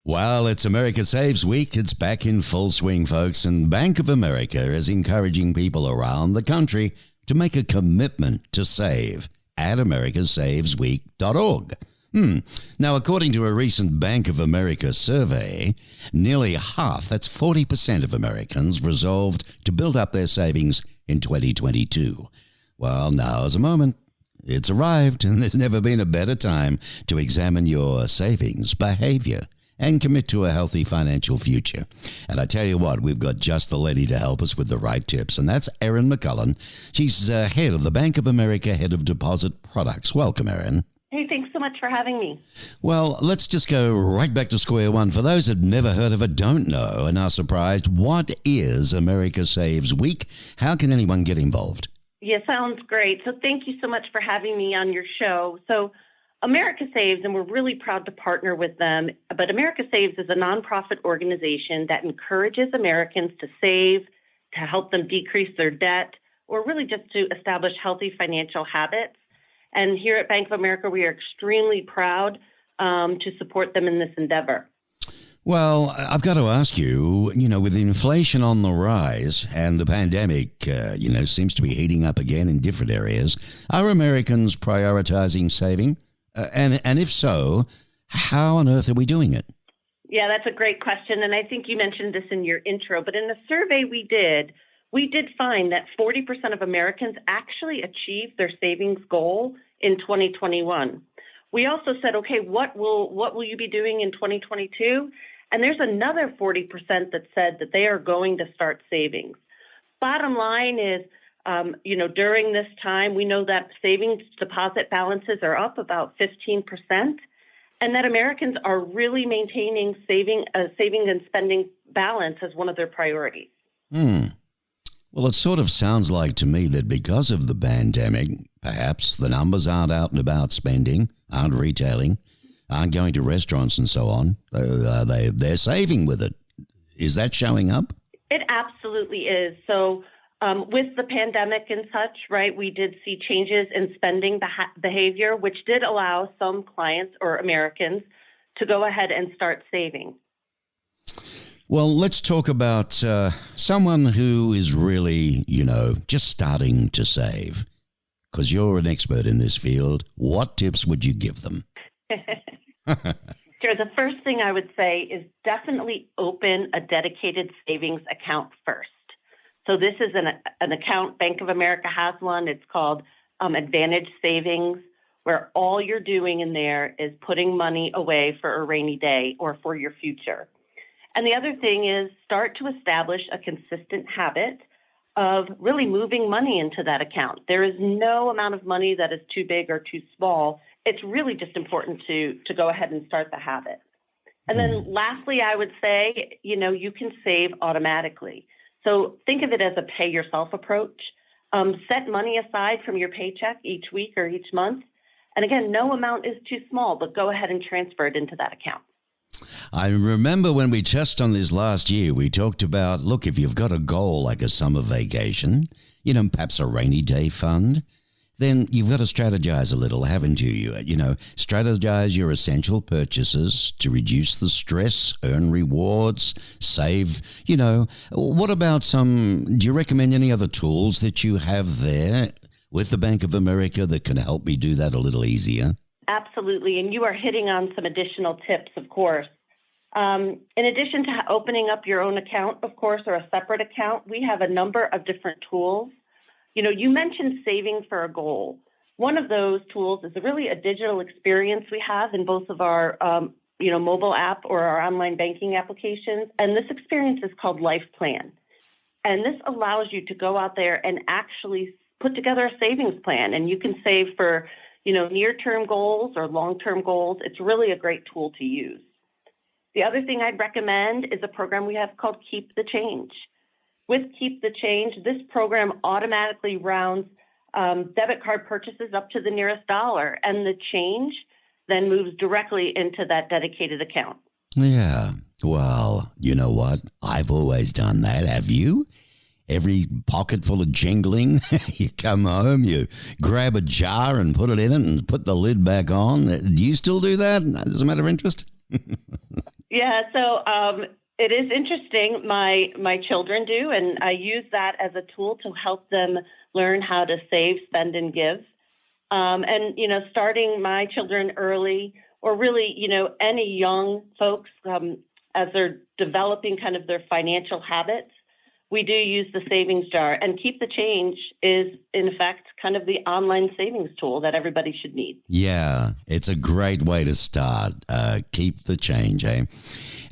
Well, it's America Saves Week. It's back in full swing, folks, and Bank of America is encouraging people around the country to make a commitment to save at americasavesweek.org. Now, according to a recent Bank of America survey, nearly half, that's 40% of Americans, resolved to build up their savings in 2022. Well, now is a moment. It's arrived, and there's never been a better time to examine your savings behavior and commit to a healthy financial future. And I tell you what, we've got just the lady to help us with the right tips, and that's Erin McCullen. She's head of the Bank of America, head of deposit products. Welcome, Erin. Hey, thanks so much for having me. Well, let's just go right back to square one. For those that never heard of it, don't know, and are surprised, what is America Saves Week? How can anyone get involved? Yeah, sounds great. So thank you so much for having me on your show. So America Saves, and we're really proud to partner with them, but America Saves is a nonprofit organization that encourages Americans to save, to help them decrease their debt, or really just to establish healthy financial habits. And here at Bank of America, we are extremely proud to support them in this endeavor. Well, I've got to ask you, with inflation on the rise and the pandemic, seems to be heating up again in different areas, are Americans prioritizing saving? And if so, how on earth are we doing it? Yeah, that's a great question. And I think you mentioned this in your intro, but in the survey we did find that 40% of Americans actually achieved their savings goal in 2021. We also said, okay, what will you be doing in 2022? And there's another 40% that said that they are going to start savings. Bottom line is, during this time, we know that savings deposit balances are up about 15%, and that Americans are really maintaining saving and spending balance as one of their priorities. Well, it sort of sounds like to me that because of the pandemic, perhaps the numbers aren't out and about spending, aren't retailing, aren't going to restaurants and so on. They're saving with it. Is that showing up? It absolutely is. So with the pandemic and such, right, we did see changes in spending behavior, which did allow some clients or Americans to go ahead and start saving. Well, let's talk about someone who is really, just starting to save. Because you're an expert in this field. What tips would you give them? Sure. The first thing I would say is definitely open a dedicated savings account first. So this is an account, Bank of America has one. It's called Advantage Savings, where all you're doing in there is putting money away for a rainy day or for your future. And the other thing is start to establish a consistent habit of really moving money into that account. There is no amount of money that is too big or too small. It's really just important to go ahead and start the habit. And then lastly, I would say, you can save automatically. So think of it as a pay yourself approach. Set money aside from your paycheck each week or each month. And again, no amount is too small, but go ahead and transfer it into that account. I remember when we touched on this last year, we talked about, look, if you've got a goal like a summer vacation, perhaps a rainy day fund, then you've got to strategize a little, haven't you? Strategize your essential purchases to reduce the stress, earn rewards, save, What about do you recommend any other tools that you have there with the Bank of America that can help me do that a little easier? Absolutely. And you are hitting on some additional tips, of course. In addition to opening up your own account, of course, or a separate account, we have a number of different tools. You mentioned saving for a goal. One of those tools is really a digital experience we have in both of our, mobile app or our online banking applications. And this experience is called Life Plan. And this allows you to go out there and actually put together a savings plan. And you can save for near-term goals or long-term goals. It's really a great tool to use. The other thing I'd recommend is a program we have called Keep the Change. With Keep the Change, this program automatically rounds debit card purchases up to the nearest dollar, and the change then moves directly into that dedicated account. Yeah. Well, you know what? I've always done that. Have you? Every pocket full of jingling, you come home, you grab a jar and put it in it and put the lid back on. Do you still do that as a matter of interest? Yeah, so it is interesting. My children do, and I use that as a tool to help them learn how to save, spend, and give. And starting my children early, or really, any young folks as they're developing kind of their financial habits, we do use the savings jar. And Keep the Change is, in fact, kind of the online savings tool that everybody should need. Yeah, it's a great way to start. Keep the change, eh?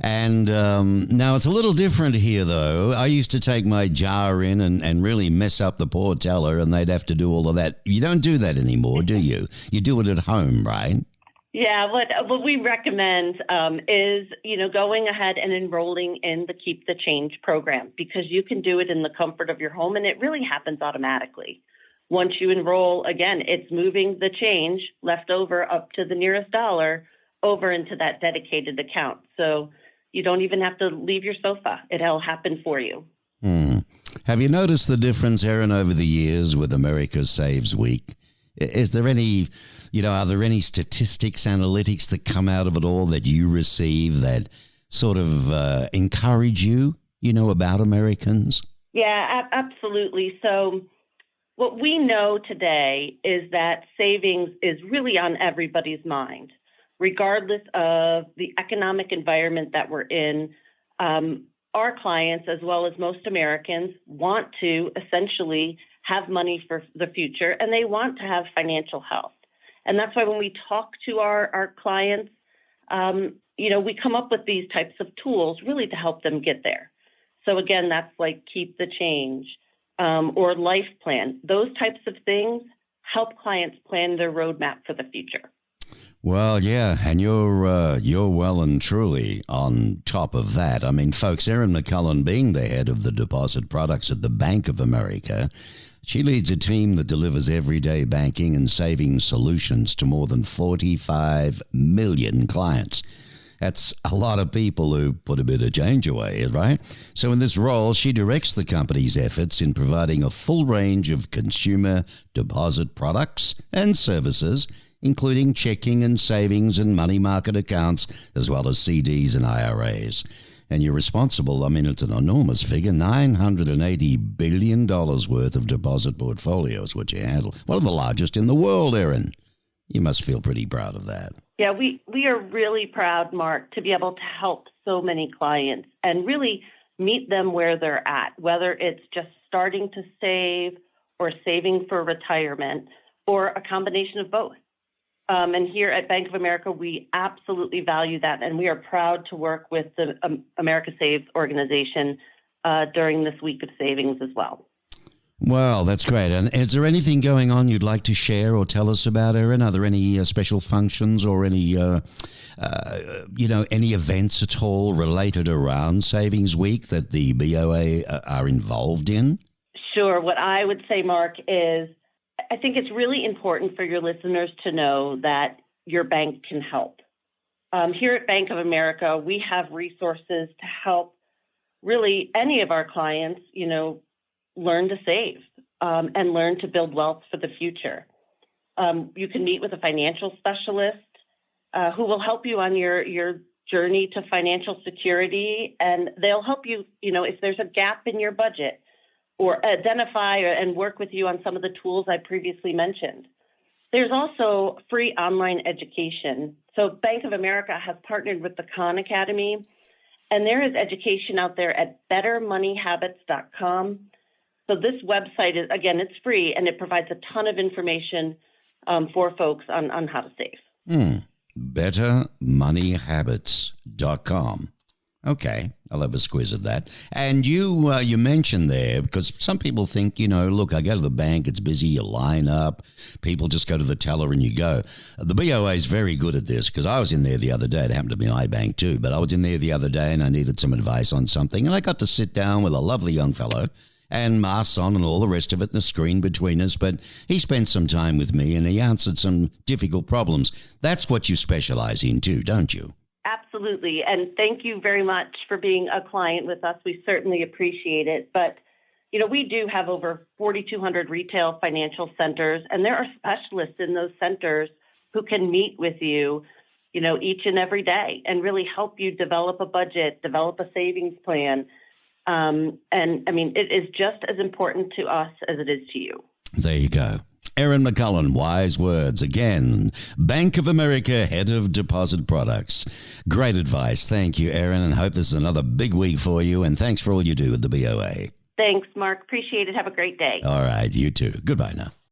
And now it's a little different here, though. I used to take my jar in and really mess up the poor teller, and they'd have to do all of that. You don't do that anymore, do you? You do it at home, right? Yeah, what we recommend is, going ahead and enrolling in the Keep the Change program, because you can do it in the comfort of your home, and it really happens automatically. Once you enroll, again, it's moving the change left over up to the nearest dollar over into that dedicated account. So you don't even have to leave your sofa. It'll happen for you. Have you noticed the difference, Erin, over the years with America Saves Week? Is there any, are there any statistics, analytics that come out of it all that you receive that sort of encourage you, about Americans? Yeah, absolutely. So what we know today is that savings is really on everybody's mind, regardless of the economic environment that we're in. Our clients, as well as most Americans, want to essentially have money for the future, and they want to have financial health. And that's why when we talk to our clients, we come up with these types of tools really to help them get there. So again, that's like Keep the Change or Life Plan. Those types of things help clients plan their roadmap for the future. Well, yeah, and you're well and truly on top of that. I mean, folks, Erin McCullen, being the head of the deposit products at the Bank of America, she leads a team that delivers everyday banking and savings solutions to more than 45 million clients. That's a lot of people who put a bit of change away, right? So in this role, she directs the company's efforts in providing a full range of consumer deposit products and services, including checking and savings and money market accounts, as well as CDs and IRAs. And you're responsible, it's an enormous figure, $980 billion worth of deposit portfolios, which you handle. One of the largest in the world, Erin. You must feel pretty proud of that. Yeah, we are really proud, Mark, to be able to help so many clients and really meet them where they're at, whether it's just starting to save or saving for retirement or a combination of both. And here at Bank of America, we absolutely value that, and we are proud to work with the America Saves organization during this week of savings as well. Well, that's great. And is there anything going on you'd like to share or tell us about, Erin? Are there any special functions or any events at all related around Savings Week that the BOA are involved in? Sure. What I would say, Mark, is I think it's really important for your listeners to know that your bank can help. Here at Bank of America, we have resources to help really any of our clients, learn to save and learn to build wealth for the future. You can meet with a financial specialist who will help you on your journey to financial security, and they'll help you, if there's a gap in your budget, or identify and work with you on some of the tools I previously mentioned. There's also free online education. So Bank of America has partnered with the Khan Academy, and there is education out there at bettermoneyhabits.com. So this website is, again, it's free, and it provides a ton of information for folks on how to save. Bettermoneyhabits.com. Okay, I'll have a squiz at that. And you mentioned there, because some people think, look, I go to the bank, it's busy, you line up, people just go to the teller and you go. The BOA is very good at this, because I was in there the other day. It happened to be my bank too, but I was in there the other day and I needed some advice on something, and I got to sit down with a lovely young fellow and masks on and all the rest of it, and the screen between us, but he spent some time with me and he answered some difficult problems. That's what you specialize in too, don't you? Absolutely. And thank you very much for being a client with us. We certainly appreciate it. But, we do have over 4,200 retail financial centers, and there are specialists in those centers who can meet with you, each and every day and really help you develop a budget, develop a savings plan. And I mean, it is just as important to us as it is to you. There you go. Erin McCullen, wise words. Again, Bank of America, head of deposit products. Great advice. Thank you, Erin, and hope this is another big week for you. And thanks for all you do with the BOA. Thanks, Mark. Appreciate it. Have a great day. All right, you too. Goodbye now.